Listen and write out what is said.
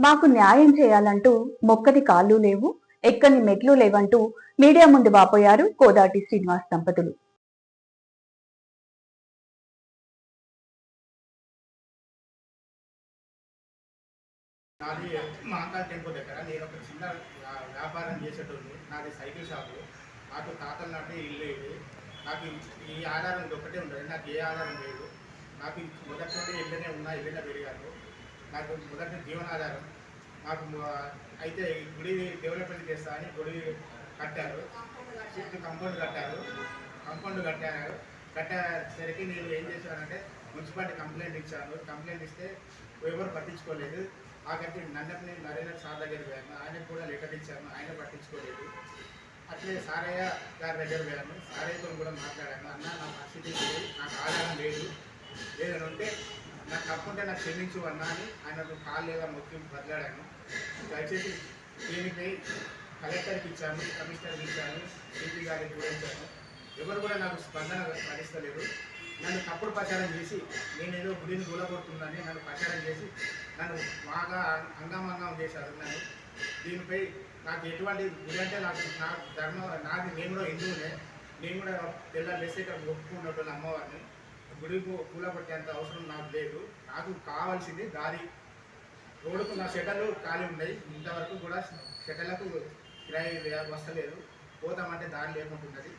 మాకు న్యాయం చేయాలంటూ మొక్కని కాళ్ళు లేవు, ఎక్కని మెట్లు లేవంటూ మీడియా ముందు వాపోయారు కోదాటి శ్రీనివాస్ దంపతులు. నాది మహాకాల్ టెంపుల్ దగ్గర నేను ఒక చిన్న వ్యాపారం చేసేటోని. నాది సైకిల్ షాపు. నాకు తాతల నాటి ఇల్లు ఇది. నాకు ఈ ఆధారం ఇది ఒకటే ఉండదు. నాకు ఏ ఆధారం లేదు. నాకు మొదటి నుండి ఇళ్ళనే ఉన్నా, ఇళ్ళనే పెరిగాను. నాకు మొదటి జీవనాధారం. నాకు అయితే గుడి డెవలప్మెంట్ చేస్తా అని గుడి కట్టారు. చుట్టూ కంపౌండ్ కట్టారు. కట్టేసరికి నేను ఏం చేశానంటే మున్సిపాలిటీ కంప్లైంట్ ఇచ్చాను. కంప్లైంట్ ఇస్తే ఎవరు పట్టించుకోలేదు. ఆఖరికి నన్నని నరేంద్ర సార్ దగ్గర పోయాను. ఆయనకు కూడా లెటర్ ఇచ్చాను. ఆయన పట్టించుకోలేదు. అట్లే సారయ్య గారి దగ్గర పోయాను. సారయ్యతో కూడా మాట్లాడాను. అన్న నా పరిస్థితి లేదు, నాకు ఆధారం లేదు, ఏదైనా ఉంటే నాకు తప్పుంటే నాకు క్షమించు అన్నా అని ఆయనకు కాల్ లేదా మొక్కి బదిలాడాను. దయచేసి దీనిపై కలెక్టర్కి ఇచ్చాను, కమిషనర్కి ఇచ్చాను, సిపి గారికి కూడా ఇచ్చాను. ఎవరు కూడా నాకు స్పందన భరిస్తలేరు. నన్ను తప్పుడు ప్రచారం చేసి నేనేదో గుడిని కూలగొడుతుందని నన్ను ప్రచారం చేసి నన్ను బాగా అంగమంగం చేశారు. నన్ను దీనిపై నాకు ఎటువంటి గుడి అంటే నాకు నా ధర్మం నాది, నేను కూడా హిందువునే. నేను కూడా పిల్లలు వేస్తే ఇక్కడ ఒప్పుకున్నట్టు అమ్మవారిని గుడి కూలగొట్టేంత అవసరం నాకు లేదు. నాకు కావాల్సింది దారి. రోడ్డుకు నా షెటర్లు ఖాళీ ఉన్నాయి. ఇంతవరకు కూడా షెటర్లకు కిరాయి వస్తలేదు. పోతామంటే దారి లేకుంటున్నది.